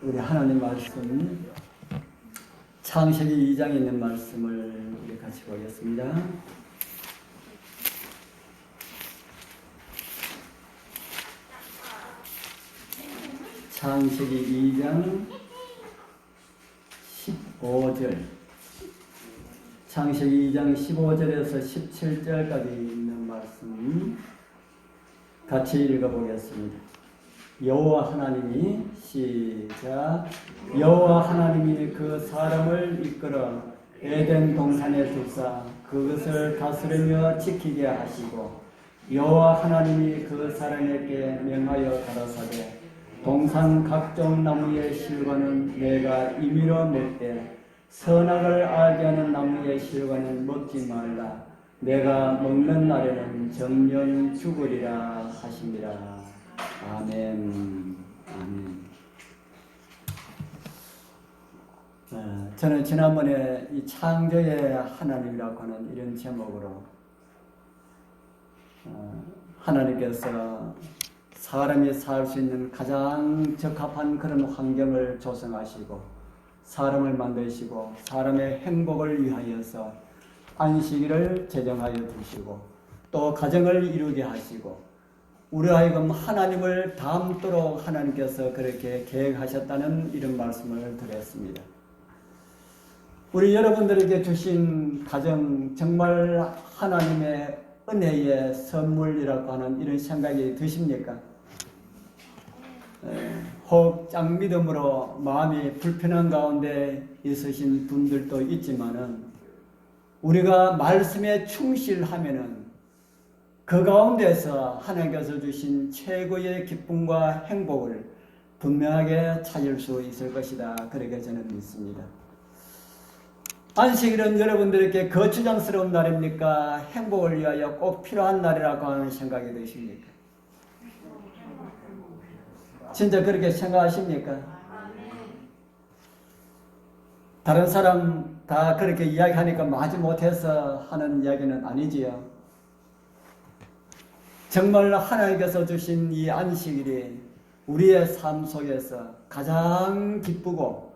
우리 하나님 말씀 창세기 2장에 있는 말씀을 우리 같이 보겠습니다. 창세기 2장 15절, 창세기 2장 15절에서 17절까지 있는 말씀 같이 읽어보겠습니다. 여호와 하나님이 시작. 여호와 하나님이 그 사람을 이끌어 에덴 동산에 두사 그것을 다스리며 지키게 하시고, 여호와 하나님이 그 사람에게 명하여 가라사대 동산 각종 나무의 실과는 내가 임의로 먹되 선악을 알게 하는 나무의 실과는 먹지 말라. 내가 먹는 날에는 정령 죽으리라 하시니라. 아멘. 아멘. 저는 지난번에 이 창조의 하나님이라고 하는 이런 제목으로 하나님께서 사람이 살 수 있는 가장 적합한 그런 환경을 조성하시고 사람을 만드시고 사람의 행복을 위하여서 안식일을 제정하여 두시고 또 가정을 이루게 하시고 우리 하여금 하나님을 닮도록 하나님께서 그렇게 계획하셨다는 이런 말씀을 드렸습니다. 우리 여러분들에게 주신 가정 정말 하나님의 은혜의 선물이라고 하는 이런 생각이 드십니까? 혹 짱믿음으로 마음이 불편한 가운데 있으신 분들도 있지만은 우리가 말씀에 충실하면은 그 가운데서 하나님께서 주신 최고의 기쁨과 행복을 분명하게 찾을 수 있을 것이다. 그렇게 저는 믿습니다. 안식일은 여러분들에게 거추장스러운 날입니까? 행복을 위하여 꼭 필요한 날이라고 하는 생각이 드십니까? 진짜 그렇게 생각하십니까? 다른 사람 다 그렇게 이야기하니까 마지 못해서 하는 이야기는 아니지요. 정말 하나님께서 주신 이 안식일이 우리의 삶 속에서 가장 기쁘고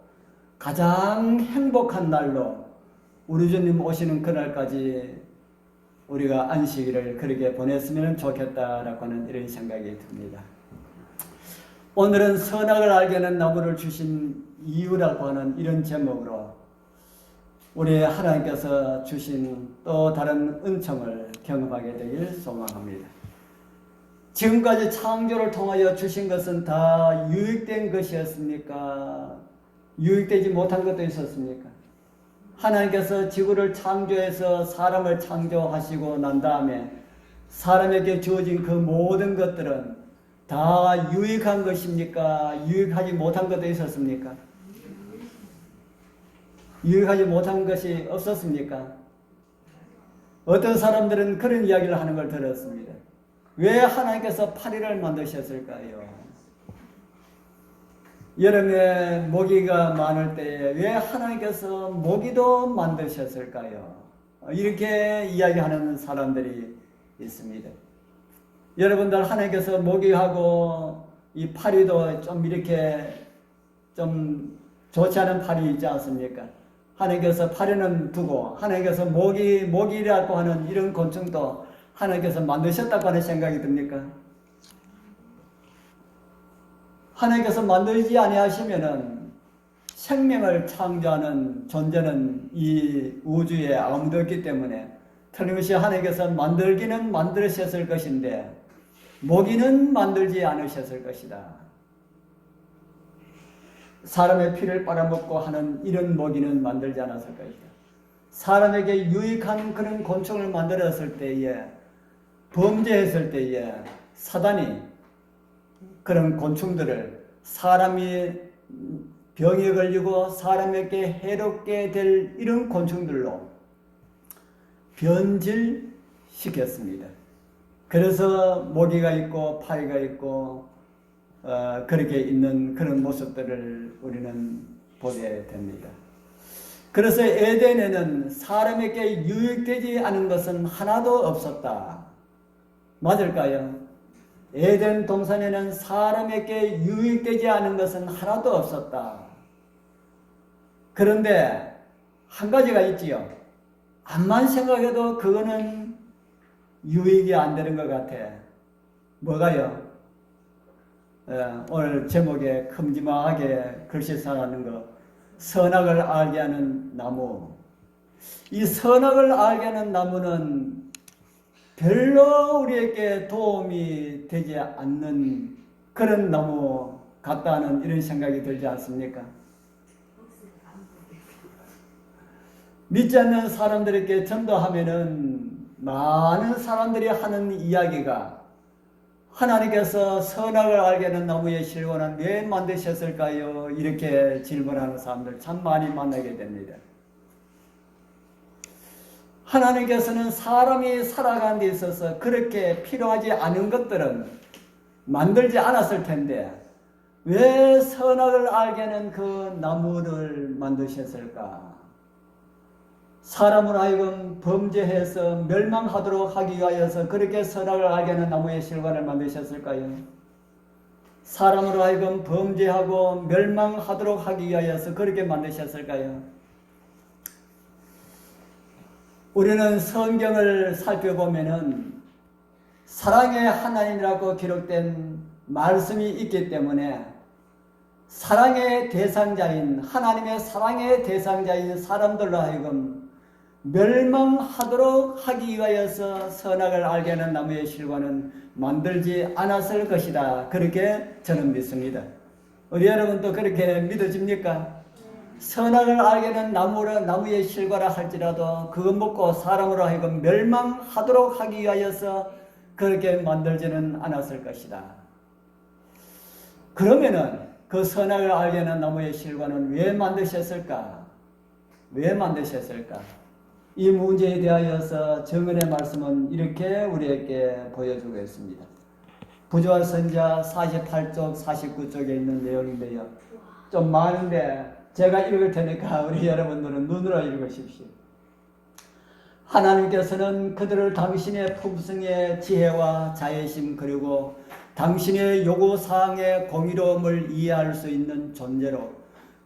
가장 행복한 날로 우리 주님 오시는 그날까지 우리가 안식일을 그렇게 보냈으면 좋겠다라고 하는 이런 생각이 듭니다. 오늘은 선악을 알게 하는 나무를 주신 이유라고 하는 이런 제목으로 우리 하나님께서 주신 또 다른 은총을 경험하게 되길 소망합니다. 지금까지 창조를 통하여 주신 것은 다 유익된 것이었습니까? 유익되지 못한 것도 있었습니까? 하나님께서 지구를 창조해서 사람을 창조하시고 난 다음에 사람에게 주어진 그 모든 것들은 다 유익한 것입니까? 유익하지 못한 것도 있었습니까? 유익하지 못한 것이 없었습니까? 어떤 사람들은 그런 이야기를 하는 걸 들었습니다. 왜 하나님께서 파리를 만드셨을까요? 여름에 모기가 많을 때에 왜 하나님께서 모기도 만드셨을까요? 이렇게 이야기하는 사람들이 있습니다. 여러분들 하나님께서 모기하고 이 파리도 좀 이렇게 좀 좋지 않은 파리 있지 않습니까? 하나님께서 파리는 두고 하나님께서 모기라고 하는 이런 곤충도 하나님께서 만드셨다고 하는 생각이 듭니까? 하나님께서 만들지 아니하시면은 생명을 창조하는 존재는 이 우주에 아무도 없기 때문에 틀림없이 하나님께서 만들기는 만드셨을 것인데 모기는 만들지 않으셨을 것이다. 사람의 피를 빨아먹고 하는 이런 모기는 만들지 않았을 것이다. 사람에게 유익한 그런 곤충을 만들었을 때에 범죄했을 때에 사단이 그런 곤충들을 사람이 병에 걸리고 사람에게 해롭게 될 이런 곤충들로 변질시켰습니다. 그래서 모기가 있고 파리가 있고 그렇게 있는 그런 모습들을 우리는 보게 됩니다. 그래서 에덴에는 사람에게 유익되지 않은 것은 하나도 없었다. 맞을까요? 에덴 동산에는 사람에게 유익되지 않은 것은 하나도 없었다. 그런데 한 가지가 있지요. 암만 생각해도 그거는 유익이 안 되는 것 같아. 뭐가요? 오늘 제목에 큼지막하게 글씨 써놨는 거, 선악을 알게 하는 나무. 이 선악을 알게 하는 나무는 별로 우리에게 도움이 되지 않는 그런 나무 같다는 이런 생각이 들지 않습니까? 믿지 않는 사람들에게 전도하면은 많은 사람들이 하는 이야기가 하나님께서 선악을 알게 하는 나무의 실과는 왜 만드셨을까요? 이렇게 질문하는 사람들 참 많이 만나게 됩니다. 하나님께서는 사람이 살아가는 데 있어서 그렇게 필요하지 않은 것들은 만들지 않았을 텐데 왜 선악을 알게 하는 그 나무를 만드셨을까? 사람을 하여금 범죄해서 멸망하도록 하기 위하여서 그렇게 선악을 알게 하는 나무의 실과를 만드셨을까요? 사람으로 하여금 범죄하고 멸망하도록 하기 위하여서 그렇게 만드셨을까요? 우리는 성경을 살펴보면은 사랑의 하나님이라고 기록된 말씀이 있기 때문에 사랑의 대상자인 하나님의 사랑의 대상자인 사람들로 하여금 멸망하도록 하기 위하여서 선악을 알게 하는 나무의 실과는 만들지 않았을 것이다. 그렇게 저는 믿습니다. 우리 여러분도 그렇게 믿어집니까? 선악을 알게 하는 나무의 실과라 할지라도 그것 먹고 사람으로 하여금 멸망하도록 하기 위하여서 그렇게 만들지는 않았을 것이다. 그러면은 그 선악을 알게 하는 나무의 실과는 왜 만드셨을까? 왜 만드셨을까? 이 문제에 대하여서 정언의 말씀은 이렇게 우리에게 보여주고 있습니다. 부조한 선자 48쪽 49쪽에 있는 내용인데요. 좀 많은데 제가 읽을 테니까 우리 여러분들은 눈으로 읽으십시오. 하나님께서는 그들을 당신의 품성의 지혜와 자애심 그리고 당신의 요구사항의 공의로움을 이해할 수 있는 존재로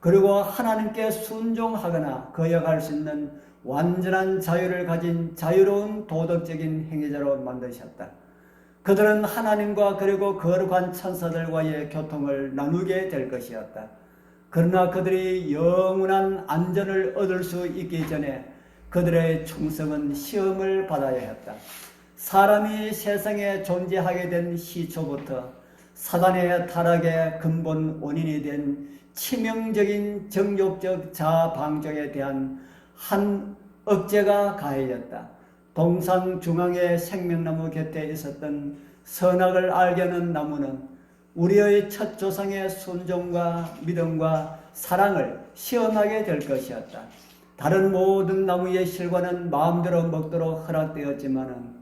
그리고 하나님께 순종하거나 거역할 수 있는 완전한 자유를 가진 자유로운 도덕적인 행위자로 만드셨다. 그들은 하나님과 그리고 거룩한 천사들과의 교통을 나누게 될 것이었다. 그러나 그들이 영원한 안전을 얻을 수 있기 전에 그들의 충성은 시험을 받아야 했다. 사람이 세상에 존재하게 된 시초부터 사단의 타락의 근본 원인이 된 치명적인 정욕적 자방종에 대한 한 억제가 가해졌다. 동산 중앙의 생명나무 곁에 있었던 선악을 알게 하는 나무는 우리의 첫 조상의 순종과 믿음과 사랑을 시험하게 될 것이었다. 다른 모든 나무의 실과는 마음대로 먹도록 허락되었지만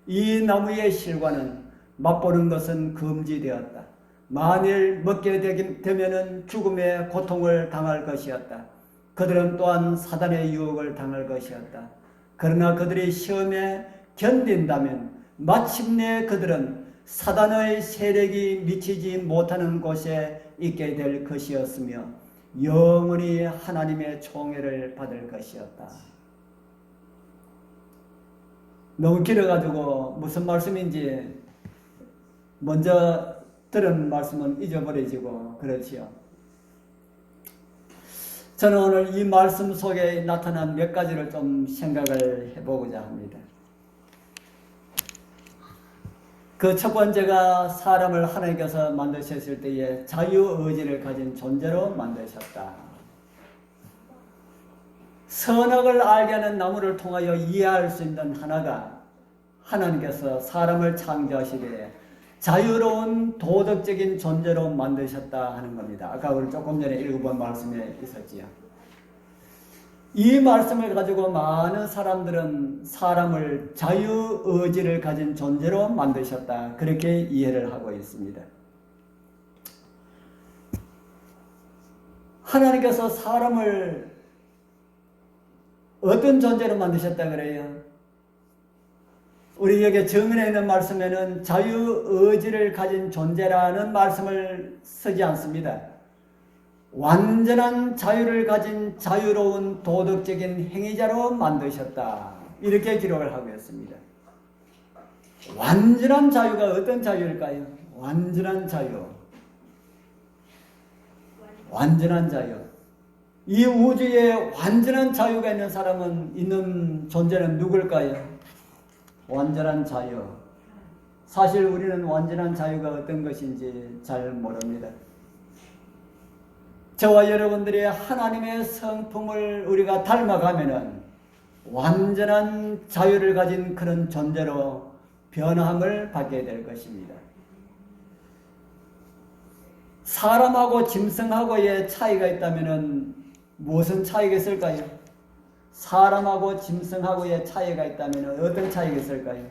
이 나무의 실과는 맛보는 것은 금지되었다. 만일 먹게 되면 죽음의 고통을 당할 것이었다. 그들은 또한 사단의 유혹을 당할 것이었다. 그러나 그들이 시험에 견딘다면 마침내 그들은 사단의 세력이 미치지 못하는 곳에 있게 될 것이었으며 영원히 하나님의 총애를 받을 것이었다. 너무 길어가지고 무슨 말씀인지 먼저 들은 말씀은 잊어버려지고 그렇지요. 저는 오늘 이 말씀 속에 나타난 몇 가지를 좀 생각을 해보고자 합니다. 그 첫 번째가 사람을 하나님께서 만드셨을 때에 자유의지를 가진 존재로 만드셨다. 선악을 알게 하는 나무를 통하여 이해할 수 있는 하나가 하나님께서 사람을 창조하시되 자유로운 도덕적인 존재로 만드셨다 하는 겁니다. 아까 우리 조금 전에 읽어본 말씀에 있었지요. 이 말씀을 가지고 많은 사람들은 사람을 자유의지를 가진 존재로 만드셨다. 그렇게 이해를 하고 있습니다. 하나님께서 사람을 어떤 존재로 만드셨다 그래요? 우리 여기 정은에 있는 말씀에는 자유의지를 가진 존재라는 말씀을 쓰지 않습니다. 완전한 자유를 가진 자유로운 도덕적인 행위자로 만드셨다. 이렇게 기록을 하고 있습니다. 완전한 자유가 어떤 자유일까요? 완전한 자유. 완전한 자유. 이 우주에 완전한 자유가 있는 사람은, 있는 존재는 누굴까요? 완전한 자유. 사실 우리는 완전한 자유가 어떤 것인지 잘 모릅니다. 저와 여러분들이 하나님의 성품을 우리가 닮아가면은 완전한 자유를 가진 그런 존재로 변함을 받게 될 것입니다. 사람하고 짐승하고의 차이가 있다면은 무슨 차이가 있을까요? 사람하고 짐승하고의 차이가 있다면 어떤 차이가 있을까요?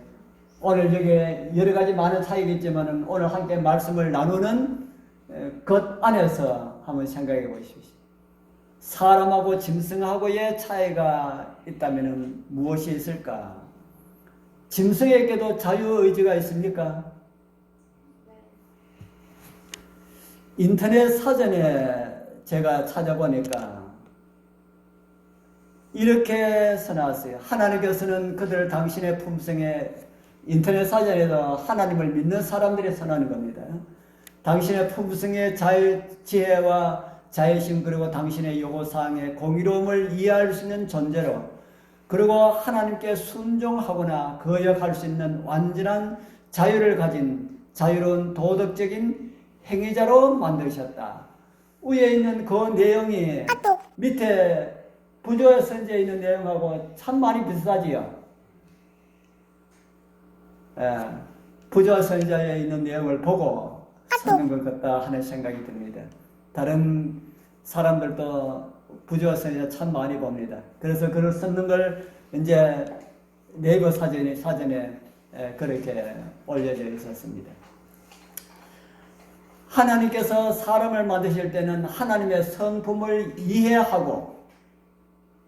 오늘 여기 여러 가지 많은 차이가 있지만 오늘 함께 말씀을 나누는 것 안에서 한번 생각해 보십시오. 사람하고 짐승하고의 차이가 있다면 무엇이 있을까? 짐승에게도 자유의지가 있습니까? 인터넷 사전에 제가 찾아보니까 이렇게 써놨어요. 하나님께서는 그들 당신의 품성에, 인터넷 사전에서 하나님을 믿는 사람들이 써놓는 겁니다. 당신의 품성의 지혜와 자애심, 그리고 당신의 요구사항의 공의로움을 이해할 수 있는 존재로, 그리고 하나님께 순종하거나 거역할 수 있는 완전한 자유를 가진 자유로운 도덕적인 행위자로 만드셨다. 위에 있는 그 내용이 밑에 부조 선지에 있는 내용하고 참 많이 비슷하지요. 부조 선지에 있는 내용을 보고 쓰는 것 같다 하는 생각이 듭니다. 다른 사람들도 부조 선지 참 많이 봅니다. 그래서 글을 쓰는 걸 이제 네이버 사전에 그렇게 올려져 있었습니다. 하나님께서 사람을 만드실 때는 하나님의 성품을 이해하고,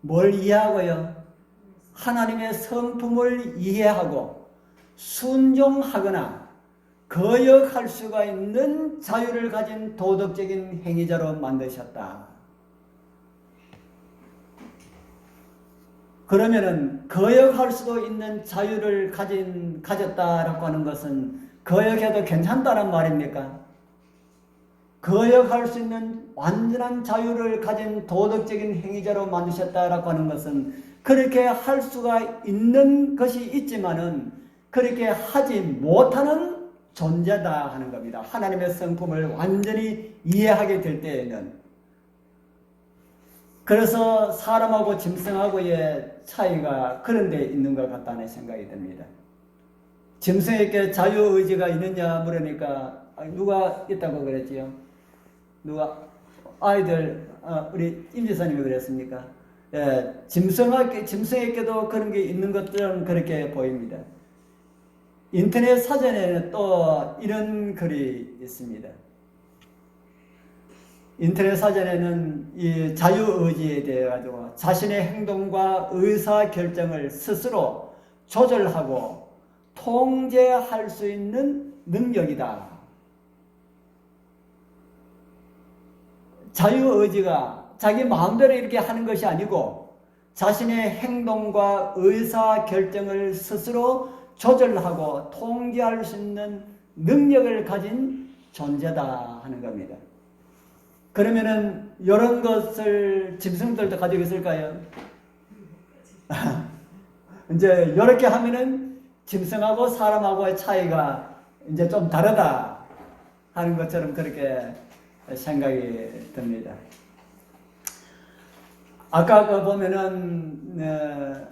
뭘 이해하고요? 하나님의 성품을 이해하고 순종하거나 거역할 수가 있는 자유를 가진 도덕적인 행위자로 만드셨다. 그러면은 거역할 수도 있는 자유를 가졌다라고 하는 것은 거역해도 괜찮다는 말입니까? 거역할 수 있는 완전한 자유를 가진 도덕적인 행위자로 만드셨다라고 하는 것은 그렇게 할 수가 있는 것이 있지만은 그렇게 하지 못하는 존재다 하는 겁니다. 하나님의 성품을 완전히 이해하게 될 때에는. 그래서 사람하고 짐승하고의 차이가 그런 데 있는 것 같다는 생각이 듭니다. 짐승에게 자유의지가 있느냐 물으니까 누가 있다고 그랬지요? 누가? 아이들, 우리 임지사님이 그랬습니까? 예, 짐승에게도 그런 게 있는 것들은 그렇게 보입니다. 인터넷 사전에는 또 이런 글이 있습니다. 인터넷 사전에는 이 자유의지에 대해 가지고 자신의 행동과 의사결정을 스스로 조절하고 통제할 수 있는 능력이다. 자유의지가 자기 마음대로 이렇게 하는 것이 아니고 자신의 행동과 의사결정을 스스로 조절하고 통제할 수 있는 능력을 가진 존재다 하는 겁니다. 그러면은 이런 것을 짐승들도 가지고 있을까요? 이제 이렇게 하면은 짐승하고 사람하고의 차이가 이제 좀 다르다 하는 것처럼 그렇게 생각이 듭니다. 아까 그 보면은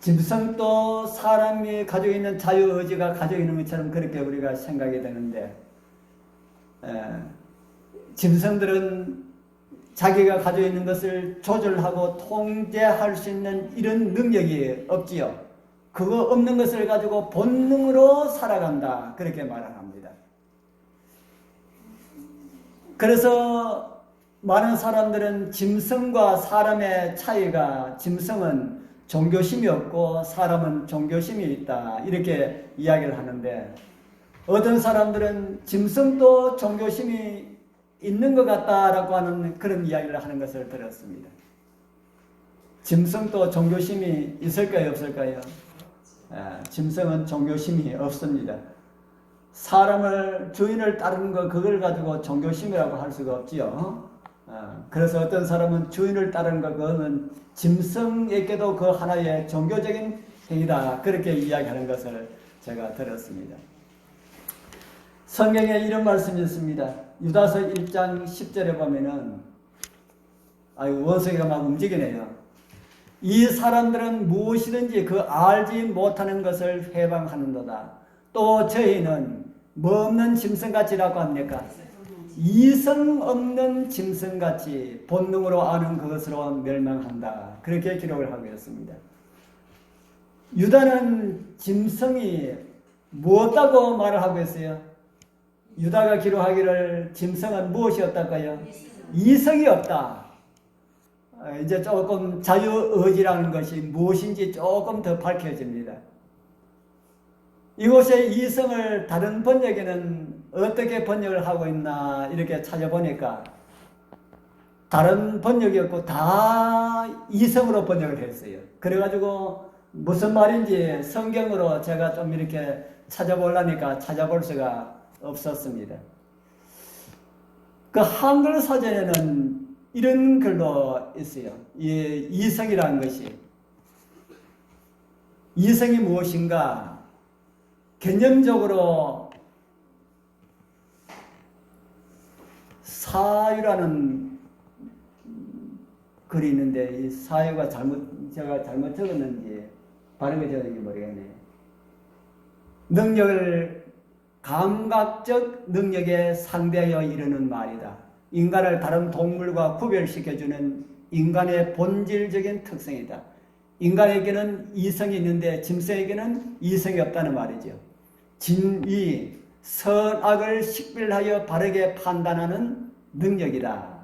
짐승도 사람이 가지고 있는 자유의지가 가지고 있는 것처럼 그렇게 우리가 생각이 되는데, 짐승들은 자기가 가지고 있는 것을 조절하고 통제할 수 있는 이런 능력이 없지요. 그거 없는 것을 가지고 본능으로 살아간다, 그렇게 말을 합니다. 그래서 많은 사람들은 짐승과 사람의 차이가, 짐승은 종교심이 없고 사람은 종교심이 있다. 이렇게 이야기를 하는데 어떤 사람들은 짐승도 종교심이 있는 것 같다라고 하는 그런 이야기를 하는 것을 들었습니다. 짐승도 종교심이 있을까요, 없을까요? 짐승은 종교심이 없습니다. 사람을, 주인을 따르는 거, 그걸 가지고 종교심이라고 할 수가 없지요. 그래서 어떤 사람은 주인을 따르는 거, 그거는 짐승에게도 그 하나의 종교적인 행위다. 그렇게 이야기하는 것을 제가 들었습니다. 성경에 이런 말씀이 있습니다. 유다서 1장 10절에 보면은, 원숭이가 막 움직이네요. 이 사람들은 무엇이든지 그 알지 못하는 것을 회방하는도다. 또 저희는 뭐 없는 짐승같이라고 합니까? 이성 없는 짐승같이 본능으로 아는 그것으로 멸망한다. 그렇게 기록을 하고 있습니다. 유다는 짐승이 무엇다고 말을 하고 있어요? 유다가 기록하기를 짐승은 무엇이었다고요? 이성이 없다. 이제 조금 자유의지라는 것이 무엇인지 조금 더 밝혀집니다. 이곳의 이성을 다른 번역에는 어떻게 번역을 하고 있나 이렇게 찾아보니까 다른 번역이 없고 다 이성으로 번역을 했어요. 그래가지고 무슨 말인지 성경으로 제가 좀 이렇게 찾아보려니까 찾아볼 수가 없었습니다. 그 한글 사전에는 이런 글도 있어요. 이 이성이라는 것이 이성이 무엇인가 개념적으로 사유라는 글이 있는데 이 사유가 제가 잘못 적었는지 바르게 적었는지 모르겠네요. 능력을 감각적 능력에 상대하여 이르는 말이다. 인간을 다른 동물과 구별시켜주는 인간의 본질적인 특성이다. 인간에게는 이성이 있는데 짐승에게는 이성이 없다는 말이죠. 진위, 선악을 식별하여 바르게 판단하는 능력이다.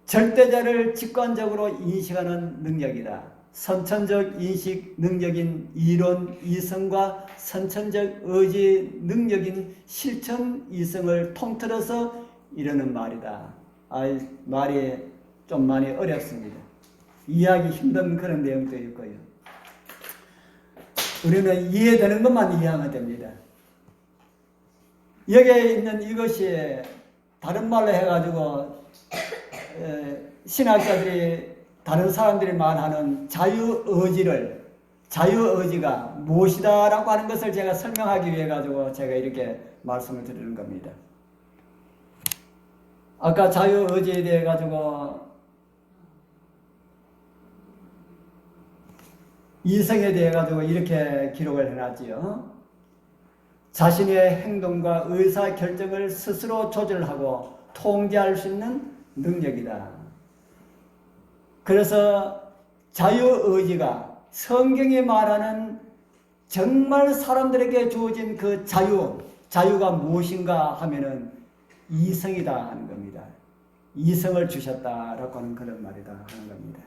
절대자를 직관적으로 인식하는 능력이다. 선천적 인식 능력인 이론 이성과 선천적 의지 능력인 실천 이성을 통틀어서 이러는 말이다. 말이 좀 많이 어렵습니다. 이해하기 힘든 그런 내용도 있고요. 우리는 이해되는 것만 이해하면 됩니다. 여기에 있는 이것이 다른 말로 해가지고 신학자들이 다른 사람들이 말하는 자유의지가 무엇이다라고 하는 것을 제가 설명하기 위해 가지고 제가 이렇게 말씀을 드리는 겁니다. 아까 자유의지에 대해 가지고 이성에 대해 가지고 이렇게 기록을 해놨지요. 자신의 행동과 의사결정을 스스로 조절하고 통제할 수 있는 능력이다. 그래서 자유의지가 성경이 말하는 정말 사람들에게 주어진 그 자유가 무엇인가 하면은 이성이다 하는 겁니다. 이성을 주셨다라고 하는 그런 말이다 하는 겁니다.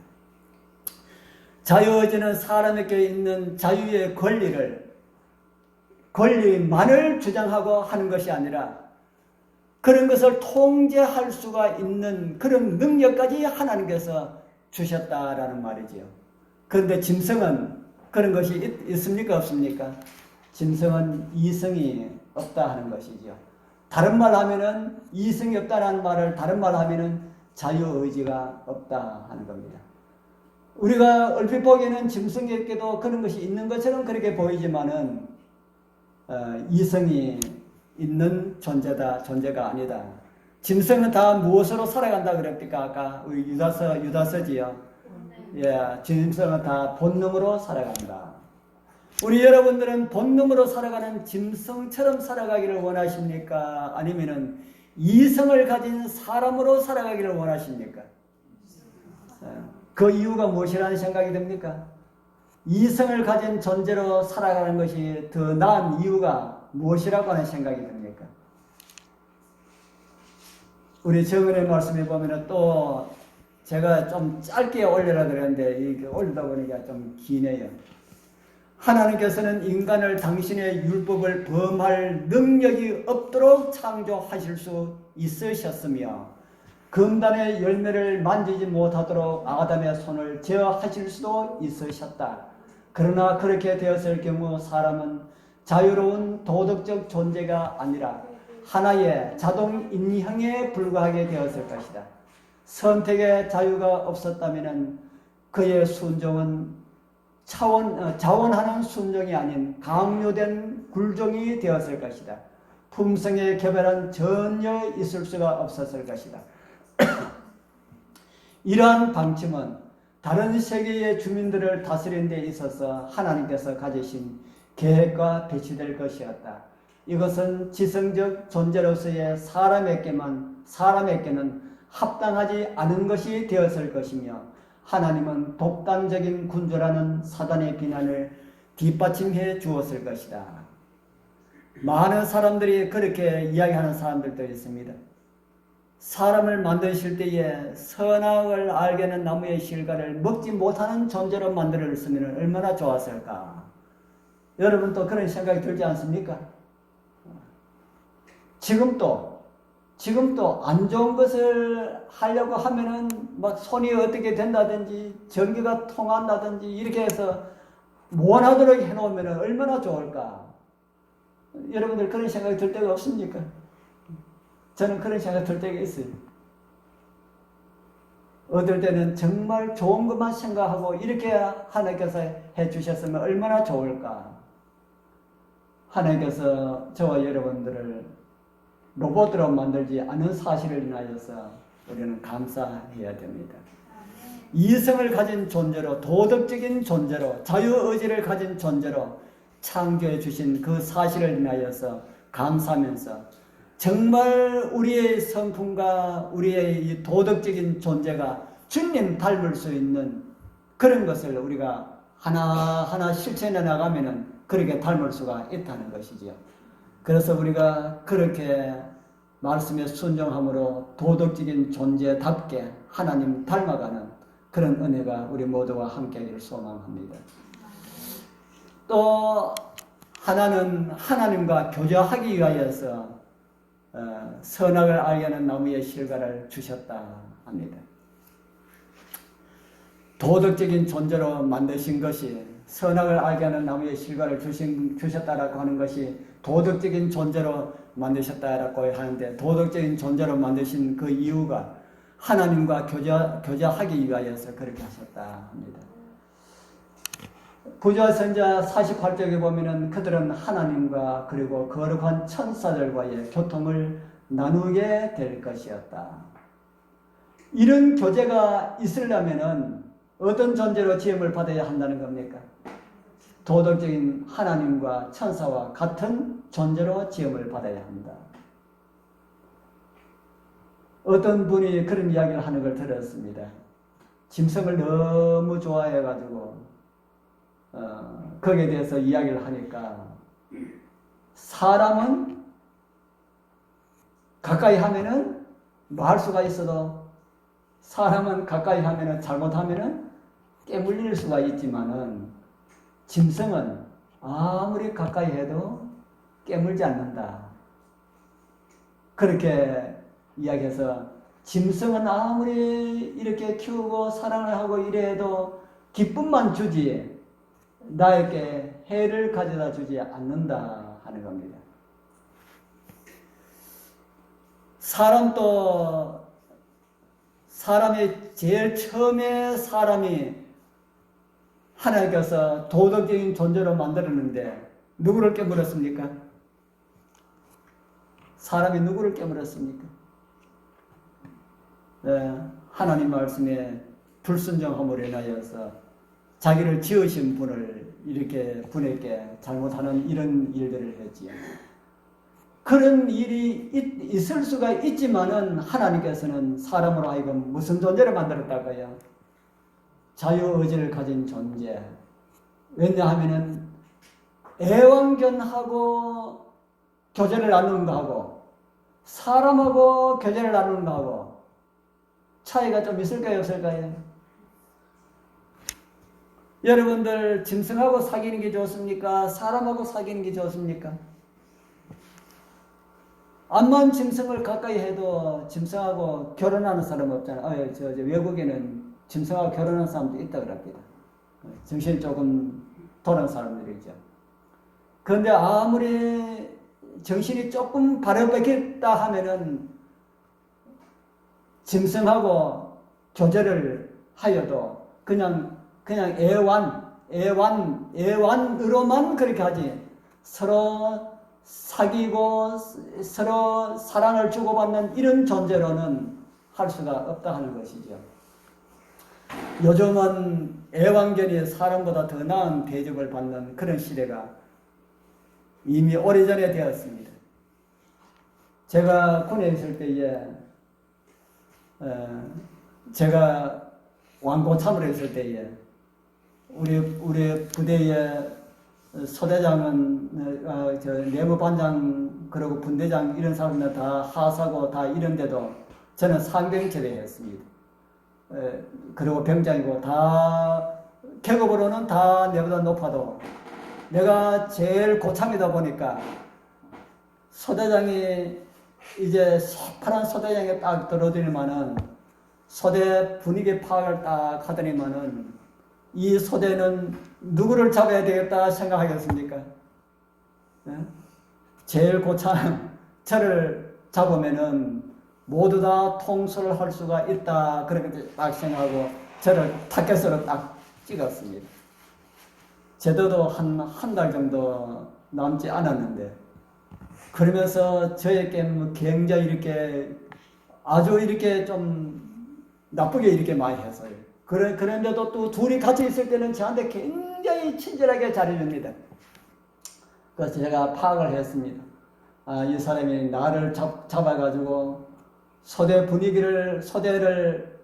자유의지는 사람에게 있는 자유의 권리만을 주장하고 하는 것이 아니라 그런 것을 통제할 수가 있는 그런 능력까지 하나님께서 주셨다라는 말이지요. 그런데 짐승은 그런 것이 있습니까? 없습니까? 짐승은 이성이 없다 하는 것이죠. 다른 말 하면은 이성이 없다라는 말을 다른 말 하면은 자유의지가 없다 하는 겁니다. 우리가 얼핏 보기에는 짐승에게도 그런 것이 있는 것처럼 그렇게 보이지만은 이성이 있는 존재가 아니다. 짐승은 다 무엇으로 살아간다 그랬습니까? 아까 우리 유다서지요. 예, 짐승은 다 본능으로 살아간다. 우리 여러분들은 본능으로 살아가는 짐승처럼 살아가기를 원하십니까? 아니면은 이성을 가진 사람으로 살아가기를 원하십니까? 그 이유가 무엇이라는 생각이 듭니까? 이성을 가진 존재로 살아가는 것이 더 나은 이유가 무엇이라고 하는 생각이 듭니까? 우리 정은의 말씀에 보면 또 제가 좀 짧게 올리라 그랬는데 이게 올리다 보니까 좀 기네요. 하나님께서는 인간을 당신의 율법을 범할 능력이 없도록 창조하실 수 있으셨으며 금단의 열매를 만지지 못하도록 아담의 손을 제어하실 수도 있으셨다. 그러나 그렇게 되었을 경우 사람은 자유로운 도덕적 존재가 아니라 하나의 자동 인형에 불과하게 되었을 것이다. 선택의 자유가 없었다면 그의 순종은 자원하는 순종이 아닌 강요된 굴종이 되었을 것이다. 품성의 개별은 전혀 있을 수가 없었을 것이다. 이러한 방침은 다른 세계의 주민들을 다스리는 데 있어서 하나님께서 가지신 계획과 배치될 것이었다. 이것은 지성적 존재로서의 사람에게는 합당하지 않은 것이 되었을 것이며 하나님은 독단적인 군주라는 사단의 비난을 뒷받침해 주었을 것이다. 많은 사람들이 그렇게 이야기하는 사람들도 있습니다. 사람을 만드실 때에 선악을 알게 하는 나무의 실과를 먹지 못하는 존재로 만들었으면 얼마나 좋았을까. 여러분도 그런 생각이 들지 않습니까? 지금도 안 좋은 것을 하려고 하면은 막 손이 어떻게 된다든지 전기가 통한다든지 이렇게 해서 원하도록 해놓으면 얼마나 좋을까. 여러분들 그런 생각이 들 때가 없습니까? 저는 그런 생각이 들 때가 있어요. 어떨 때는 정말 좋은 것만 생각하고 이렇게 하나님께서 해주셨으면 얼마나 좋을까. 하나님께서 저와 여러분들을 로봇으로 만들지 않은 사실을 인하여서 우리는 감사해야 됩니다. 이성을 가진 존재로, 도덕적인 존재로, 자유의지를 가진 존재로 창조해 주신 그 사실을 인하여서 감사하면서 정말 우리의 성품과 우리의 이 도덕적인 존재가 주님 닮을 수 있는 그런 것을 우리가 하나하나 실천해 나가면은 그렇게 닮을 수가 있다는 것이지요. 그래서 우리가 그렇게 말씀에 순종함으로 도덕적인 존재답게 하나님 닮아가는 그런 은혜가 우리 모두와 함께하기를 소망합니다. 또 하나는 하나님과 교제하기 위하여서 선악을 알게 하는 나무의 실과를 주셨다 합니다. 도덕적인 존재로 만드신 것이 선악을 알게 하는 나무의 실과를 주셨다라고 하는 것이 도덕적인 존재로 만드셨다라고 하는데 도덕적인 존재로 만드신 그 이유가 하나님과 교제하기 위하여서 그렇게 하셨다 합니다. 부조선자 48쪽에 보면은 그들은 하나님과 그리고 거룩한 천사들과의 교통을 나누게 될 것이었다. 이런 교제가 있으려면은 어떤 존재로 지음을 받아야 한다는 겁니까? 도덕적인 하나님과 천사와 같은 존재로 지음을 받아야 한다. 어떤 분이 그런 이야기를 하는 걸 들었습니다. 짐승을 너무 좋아해가지고 거기에 대해서 이야기를 하니까 사람은 가까이 하면은 뭐 할 수가 있어도 사람은 가까이 하면은 잘못하면은 깨물릴 수가 있지만은 짐승은 아무리 가까이 해도 깨물지 않는다. 그렇게 이야기해서 짐승은 아무리 이렇게 키우고 사랑을 하고 이래도 기쁨만 주지 나에게 해를 가져다 주지 않는다 하는 겁니다. 사람이 제일 처음에 사람이 하나님께서 도덕적인 존재로 만들었는데 누구를 깨물었습니까? 사람이 누구를 깨물었습니까? 네, 하나님 말씀에 불순종함으로 인하여서 자기를 지으신 분을 이렇게 분에게 잘못하는 이런 일들을 했지요. 그런 일이 있을 수가 있지만은 하나님께서는 사람으로 하여금 무슨 존재를 만들었다고요? 자유의지를 가진 존재. 왜냐하면은 애완견하고 교제를 나누는 거하고 사람하고 교제를 나누는 거하고 차이가 좀 있을까요, 없을까요? 여러분들 짐승하고 사귀는 게 좋습니까? 사람하고 사귀는 게 좋습니까? 암만 짐승을 가까이 해도 짐승하고 결혼하는 사람 없잖아요. 저 외국에는 짐승하고 결혼하는 사람도 있다 그럽니다. 정신이 조금 도는 사람들이죠. 그런데 아무리 정신이 조금 바로잡혔다 하면은 짐승하고 교제를 하여도 그냥 애완으로만 그렇게 하지 서로 사귀고 서로 사랑을 주고받는 이런 존재로는 할 수가 없다 하는 것이죠. 요즘은 애완견이 사람보다 더 나은 대접을 받는 그런 시대가 이미 오래전에 되었습니다. 제가 군에 있을 때에 제가 왕고참으로 있을 때에 우리 부대의 소대장은 내무반장 그리고 분대장 이런 사람들 다 하사고 다 이런데도 저는 상병제대했습니다. 그리고 병장이고 다 계급으로는 다 내보다 높아도 내가 제일 고참이다 보니까 소대장이 이제 새파란 소대장에 딱 들어들면은 소대 분위기 파악을 딱 하더니만은 이 소대는 누구를 잡아야 되겠다 생각하겠습니까? 제일 고참 저를 잡으면은 모두 다 통솔을 할 수가 있다 그렇게 딱 생각하고 저를 타켓으로 딱 찍었습니다. 제도도 한 달 정도 남지 않았는데 그러면서 저에게 굉장히 이렇게 아주 이렇게 좀 나쁘게 이렇게 많이 했어요. 그런데도 또 둘이 같이 있을 때는 저한테 굉장히 친절하게 잘해줍니다. 그래서 제가 파악을 했습니다. 이 사람이 나를 잡아가지고 소대를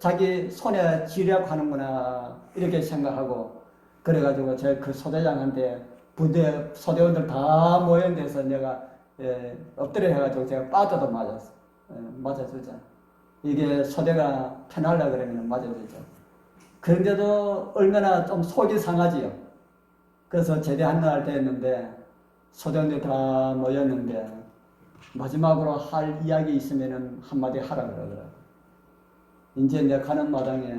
자기 손에 쥐려고 하는구나 이렇게 생각하고 그래가지고 제가 그 소대장한테 부대 소대원들 다 모인 데서 내가 엎드려 해가지고 제가 빠져도 맞았어. 맞아주자. 이게 소대가 편하려고 그러면 맞아주죠. 그런데도 얼마나 좀 속이 상하지요. 그래서 제대한 날 됐는데 소대원들 다 모였는데 마지막으로 할 이야기 있으면은 한마디 하라 그러더라고요. 이제 내가 가는 마당에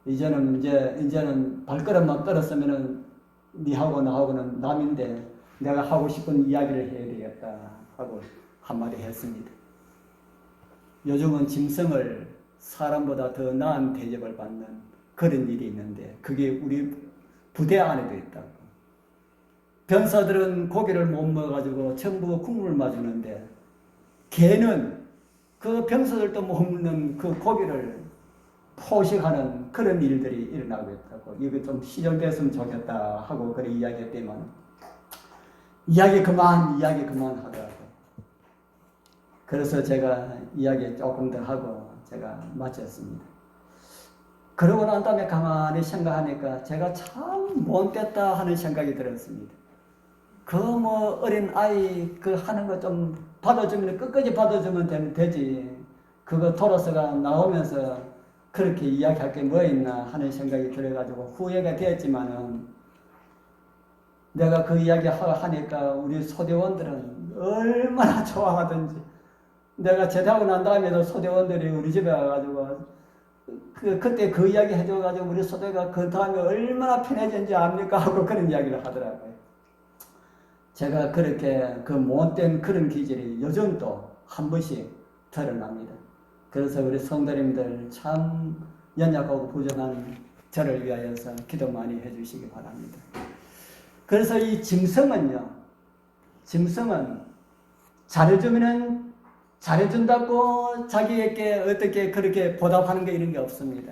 이제는 발걸음만 떨었으면은 니하고 나하고는 남인데 내가 하고 싶은 이야기를 해야 되겠다 하고 한마디 했습니다. 요즘은 짐승을 사람보다 더 나은 대접을 받는 그런 일이 있는데 그게 우리 부대 안에도 있다고. 병사들은 고기를 못 먹어가지고 전부 국물을 마주는데 개는 그 병사들도 못 먹는 그 고기를 포식하는 그런 일들이 일어나고 있다고. 이거 좀 시정됐으면 좋겠다 하고 그렇게 이야기했더니만 이야기 그만 하더라고. 그래서 제가 이야기 조금 더 하고 제가 마쳤습니다. 그러고 난 다음에 가만히 생각하니까 제가 참 못됐다 하는 생각이 들었습니다. 어린 아이 하는 거 좀 받아주면 끝까지 받아주면 되지. 그거 돌아서가 나오면서 그렇게 이야기할 게 뭐 있나 하는 생각이 들어가지고 후회가 되었지만은 내가 그 이야기 하니까 우리 소대원들은 얼마나 좋아하든지 내가 제대하고 난 다음에도 소대원들이 우리 집에 와가지고 그때 그 이야기 해줘가지고 우리 소대가 그 다음에 얼마나 편해진지 압니까? 하고 그런 이야기를 하더라고요. 제가 그렇게 그 못된 그런 기질이 요즘도 한 번씩 드러납니다. 그래서 우리 성도님들 참 연약하고 부족한 저를 위하여서 기도 많이 해주시기 바랍니다. 그래서 이 짐승은 잘해주면은 잘해준다고 자기에게 어떻게 그렇게 보답하는 게 이런 게 없습니다.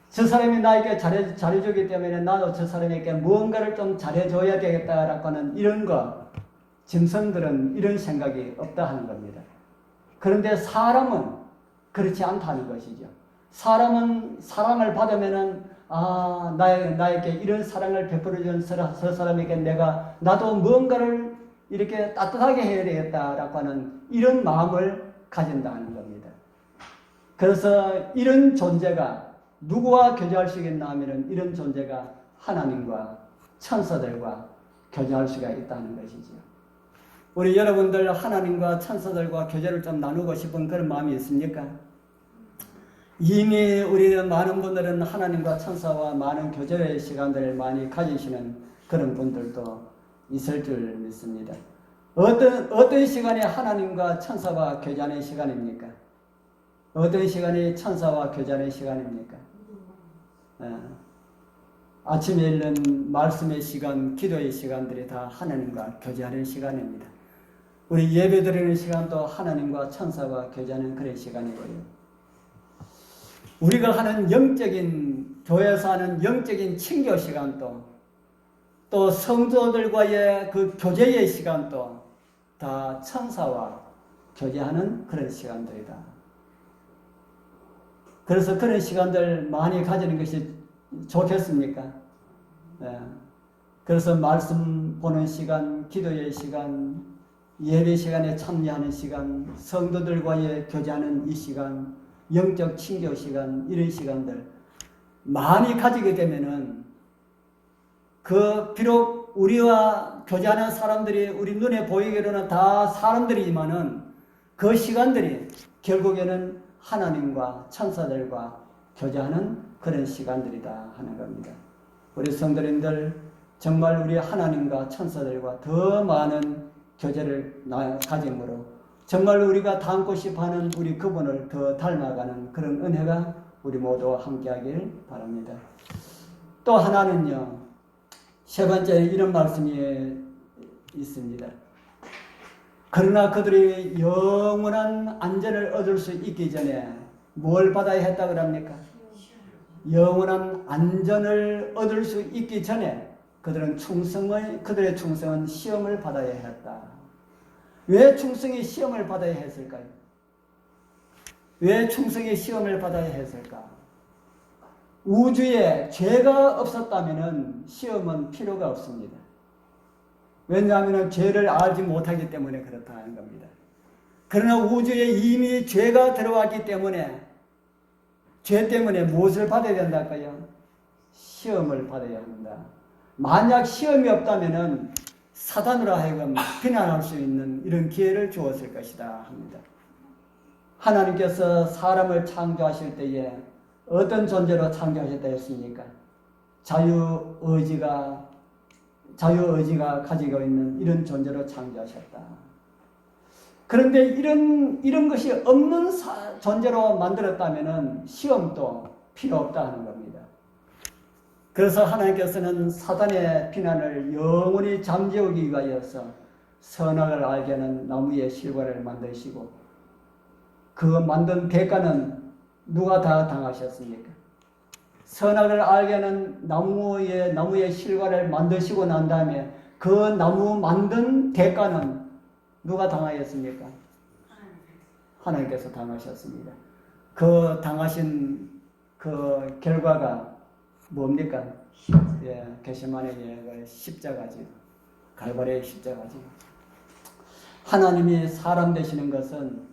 저 사람이 나에게 잘해주기 때문에 나도 저 사람에게 무언가를 좀 잘해줘야 되겠다라고 하는 이런 거, 짐승들은 이런 생각이 없다 하는 겁니다. 그런데 사람은 그렇지 않다는 것이죠. 사람은 사랑을 받으면은 나에게 이런 사랑을 베풀어준 저 사람에게 나도 무언가를 이렇게 따뜻하게 해야 되겠다라고 하는 이런 마음을 가진다는 겁니다. 그래서 이런 존재가 누구와 교제할 수 있겠나 하면 이런 존재가 하나님과 천사들과 교제할 수가 있다는 것이죠. 우리 여러분들 하나님과 천사들과 교제를 좀 나누고 싶은 그런 마음이 있습니까? 이미 우리 많은 분들은 하나님과 천사와 많은 교제의 시간들을 많이 가지시는 그런 분들도 있을 줄 믿습니다. 어떤 시간이 하나님과 천사와 교제하는 시간입니까? 어떤 시간이 천사와 교제하는 시간입니까? 아침에 읽는 말씀의 시간, 기도의 시간들이 다 하나님과 교제하는 시간입니다. 우리 예배 드리는 시간도 하나님과 천사와 교제하는 그런 시간이고요. 우리가 하는 영적인, 교회에서 하는 영적인 친교 시간도, 또 성도들과의 그 교제의 시간도 다 천사와 교제하는 그런 시간들이다. 그래서 그런 시간들 많이 가지는 것이 좋겠습니까? 그래서 말씀 보는 시간, 기도의 시간, 예배 시간에 참여하는 시간, 성도들과의 교제하는 이 시간, 영적 친교 시간, 이런 시간들 많이 가지게 되면은 비록 우리와 교제하는 사람들이 우리 눈에 보이기로는 다 사람들이지만은 그 시간들이 결국에는 하나님과 천사들과 교제하는 그런 시간들이다 하는 겁니다. 우리 성도님들 정말 우리 하나님과 천사들과 더 많은 교제를 가짐으로 정말 우리가 닮고 싶어하는 우리 그분을 더 닮아가는 그런 은혜가 우리 모두 함께하길 바랍니다. 또 하나는요, 세 번째 이런 말씀이 있습니다. 그러나 그들이 영원한 안전을 얻을 수 있기 전에 뭘 받아야 했다고 합니까? 영원한 안전을 얻을 수 있기 전에 그들의 충성은 시험을 받아야 했다. 왜 충성이 시험을 받아야 했을까요? 왜 충성이 시험을 받아야 했을까? 우주에 죄가 없었다면 시험은 필요가 없습니다. 왜냐하면 죄를 알지 못하기 때문에 그렇다는 겁니다. 그러나 우주에 이미 죄가 들어왔기 때문에 죄 때문에 무엇을 받아야 된다까요? 시험을 받아야 한다. 만약 시험이 없다면 사단으로 하여금 비난할 수 있는 이런 기회를 주었을 것이다 합니다. 하나님께서 사람을 창조하실 때에 어떤 존재로 창조하셨다 했습니까? 자유의지가 가지고 있는 이런 존재로 창조하셨다. 그런데 이런 것이 없는 존재로 만들었다면 시험도 필요 없다 하는 겁니다. 그래서 하나님께서는 사단의 비난을 영원히 잠재우기 위하여서 선악을 알게 하는 나무의 실과를 만드시고 그 만든 대가는 누가 다 당하셨습니까? 선악을 알게 하는 나무의 실과를 만드시고 난 다음에 그 나무 만든 대가는 누가 당하였습니까? 하나님께서 당하셨습니다. 그 당하신 그 결과가 뭡니까? 게세마네의 십자가지, 갈보리의 십자가지. 하나님이 사람 되시는 것은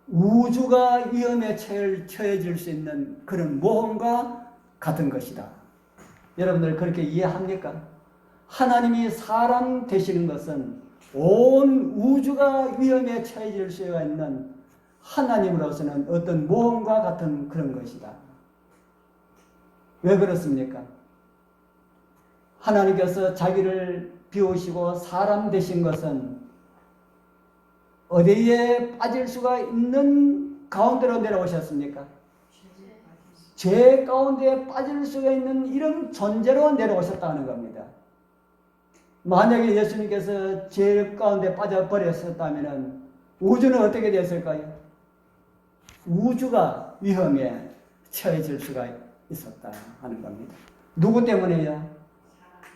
우주가 위험에 처해질 수 있는 그런 모험과 같은 것이다. 여러분들 그렇게 이해합니까? 하나님이 사람 되시는 것은 온 우주가 위험에 처해질 수 있는 하나님으로서는 어떤 모험과 같은 그런 것이다. 왜 그렇습니까? 하나님께서 자기를 비우시고 사람 되신 것은 어디에 빠질 수가 있는 가운데로 내려오셨습니까? 죄 가운데 빠질 수가 있는 이런 존재로 내려오셨다는 겁니다. 만약에 예수님께서 죄 가운데 빠져버렸었다면 우주는 어떻게 됐을까요? 우주가 위험에 처해질 수가 있었다 하는 겁니다. 누구 때문에요?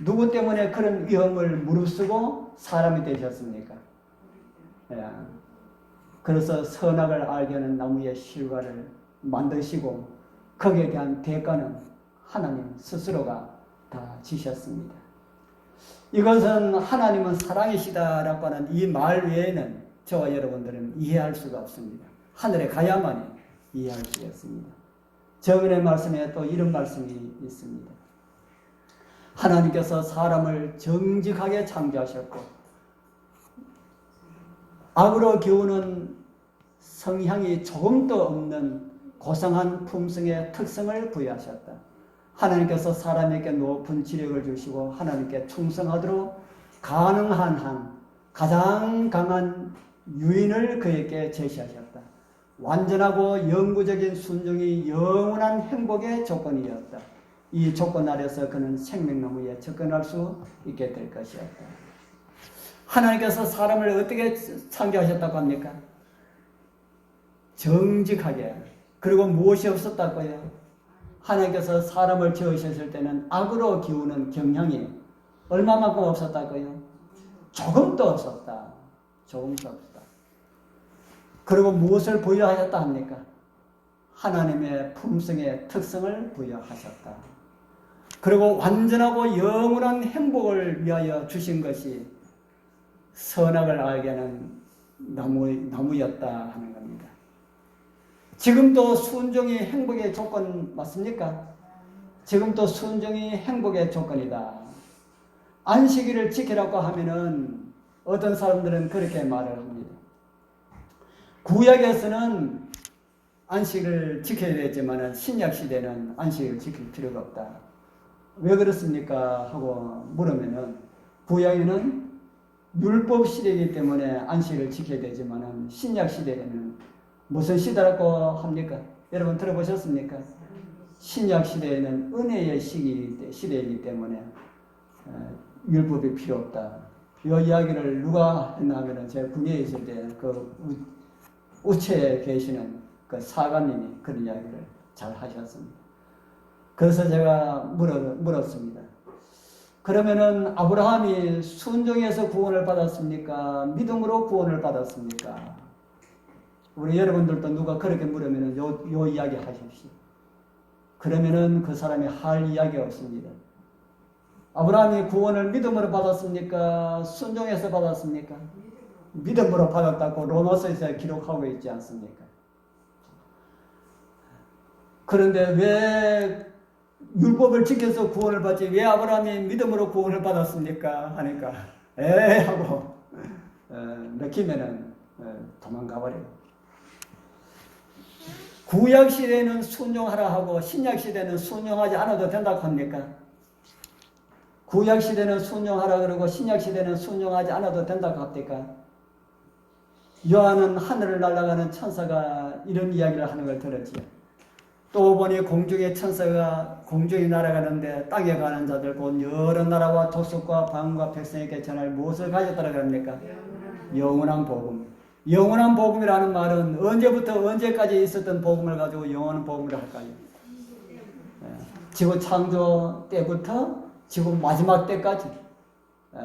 누구 때문에 그런 위험을 무릅쓰고 사람이 되셨습니까? 그래서 선악을 알게 하는 나무의 실과를 만드시고 거기에 대한 대가는 하나님 스스로가 다 지셨습니다. 이것은 하나님은 사랑이시다라고 하는 이 말 외에는 저와 여러분들은 이해할 수가 없습니다. 하늘에 가야만이 이해할 수 있습니다. 저번의 말씀에 또 이런 말씀이 있습니다. 하나님께서 사람을 정직하게 창조하셨고 악으로 기우는 성향이 조금도 없는 고상한 품성의 특성을 부여하셨다. 하나님께서 사람에게 높은 지력을 주시고 하나님께 충성하도록 가능한 한 가장 강한 유인을 그에게 제시하셨다. 완전하고 영구적인 순종이 영원한 행복의 조건이었다. 이 조건 아래서 그는 생명나무에 접근할 수 있게 될 것이었다. 하나님께서 사람을 어떻게 창조하셨다고 합니까? 정직하게. 그리고 무엇이 없었다고요? 하나님께서 사람을 지으셨을 때는 악으로 기우는 경향이 얼마만큼 없었다고요? 조금도 없었다. 조금도 없었다. 그리고 무엇을 부여하셨다 합니까? 하나님의 품성의 특성을 부여하셨다. 그리고 완전하고 영원한 행복을 위하여 주신 것이 선악을 알게 하는 나무였다 하는 겁니다. 지금도 순종이 행복의 조건 맞습니까? 지금도 순종이 행복의 조건이다. 안식일을 지키라고 하면은 어떤 사람들은 그렇게 말을 합니다. 구약에서는 안식을 지켜야 되지만 신약 시대는 안식을 지킬 필요가 없다. 왜 그렇습니까? 하고 물으면은 구약에는 율법 시대이기 때문에 안식을 지켜야 되지만 신약 시대에는 무슨 시대라고 합니까? 여러분 들어보셨습니까? 신약 시대에는 은혜의 시대이기 때문에 율법이 필요 없다. 이 이야기를 누가 했나 하면은 제가 군에 있을 때 그 우체에 계시는 그 사관님이 그런 이야기를 잘 하셨습니다. 그래서 제가 물었습니다. 그러면은 아브라함이 순종해서 구원을 받았습니까? 믿음으로 구원을 받았습니까? 우리 여러분들도 누가 그렇게 물으면은 요 이야기 하십시오. 그러면은 그 사람이 할 이야기가 없습니다. 아브라함이 구원을 믿음으로 받았습니까? 순종해서 받았습니까? 믿음으로 받았다고 로마서에서 기록하고 있지 않습니까? 그런데 왜 율법을 지켜서 구원을 받지 왜 아브라함이 믿음으로 구원을 받았습니까? 하니까 하고 맥히면은 도망가 버려요. 구약 시대는 순종하라 하고 신약 시대는 순종하지 않아도 된다고 합니까? 구약 시대는 순종하라 그러고 신약 시대는 순종하지 않아도 된다고 합니까? 요한은 하늘을 날아가는 천사가 이런 이야기를 하는 걸 들었지요. 또 보니 공중의 천사가 공중에 날아가는데 땅에 가는 자들 곧 여러 나라와 족속과 방과 백성에게 전할 무엇을 가졌다고 합니까? 영원한 복음. 영원한 복음이라는 말은 언제부터 언제까지 있었던 복음을 가지고 영원한 복음을 할까요? 지구 창조 때부터 지구 마지막 때까지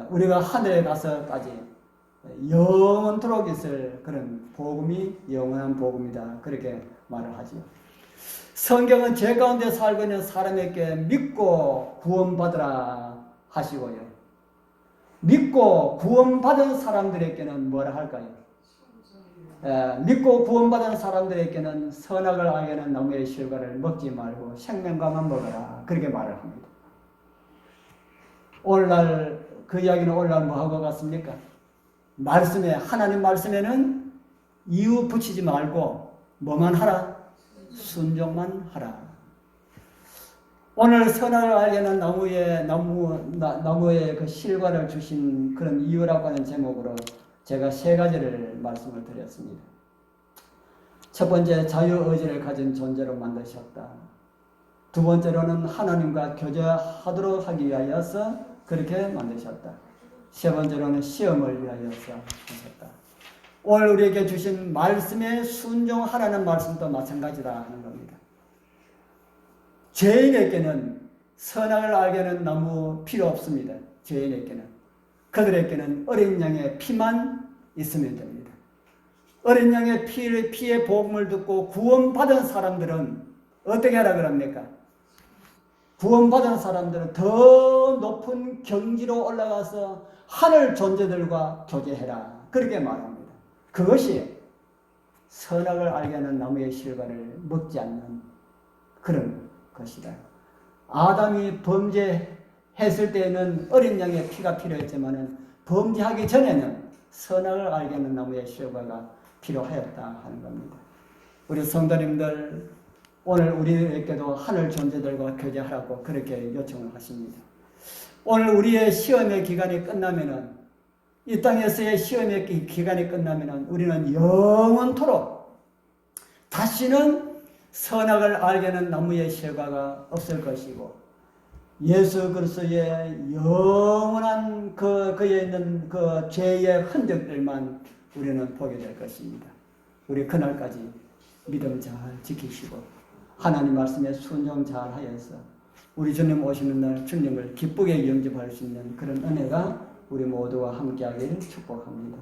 우리가 하늘에 가서까지 영원토록 있을 그런 복음이 영원한 복음이다. 그렇게 말을 하죠. 성경은 죄 가운데 살고 있는 사람에게 믿고 구원받으라 하시고요. 믿고 구원받은 사람들에게는 뭐라 할까요? 믿고 구원받은 사람들에게는 선악을 알게 하는 나무의 실과를 먹지 말고 생명과만 먹어라. 그렇게 말을 합니다. 오늘날 그 이야기는 오늘날 뭐하고 같습니까? 말씀에 하나님 말씀에는 이유 붙이지 말고 뭐만 하라? 순종만 하라. 오늘 선악을 알게 하는 나무의 그 실과를 주신 그런 이유라고 하는 제목으로 제가 세 가지를 말씀을 드렸습니다. 첫 번째, 자유의지를 가진 존재로 만드셨다. 두 번째로는 하나님과 교제하도록 하기 위하여서 그렇게 만드셨다. 세 번째로는 시험을 위하여서 하셨다. 오늘 우리에게 주신 말씀에 순종하라는 말씀도 마찬가지다 하는 겁니다. 죄인에게는 선악을 알게 하는 나무 필요 없습니다. 죄인에게는. 그들에게는 어린 양의 피만 있으면 됩니다. 어린 양의 피의 복음을 듣고 구원받은 사람들은 어떻게 하라 그럽니까? 구원받은 사람들은 더 높은 경지로 올라가서 하늘 존재들과 교제해라. 그렇게 말합니다. 그것이 선악을 알게 하는 나무의 실과를 먹지 않는 그런 것이다. 아담이 범죄했을 때에는 어린 양의 피가 필요했지만 범죄하기 전에는 선악을 알게 하는 나무의 실과가 필요하였다 하는 겁니다. 우리 성도님들, 오늘 우리에게도 하늘 존재들과 교제하라고 그렇게 요청을 하십니다. 오늘 우리의 시험의 기간이 끝나면은, 이 땅에서의 시험의 기간이 끝나면은 우리는 영원토록 다시는 선악을 알게 하는 나무의 실과가 없을 것이고, 예수 그리스도의 영원한 그에 있는 그 죄의 흔적들만 우리는 보게 될 것입니다. 우리 그날까지 믿음 잘 지키시고 하나님 말씀에 순종 잘 하여서 우리 주님 오시는 날 주님을 기쁘게 영접할 수 있는 그런 은혜가 우리 모두와 함께하기를 축복합니다.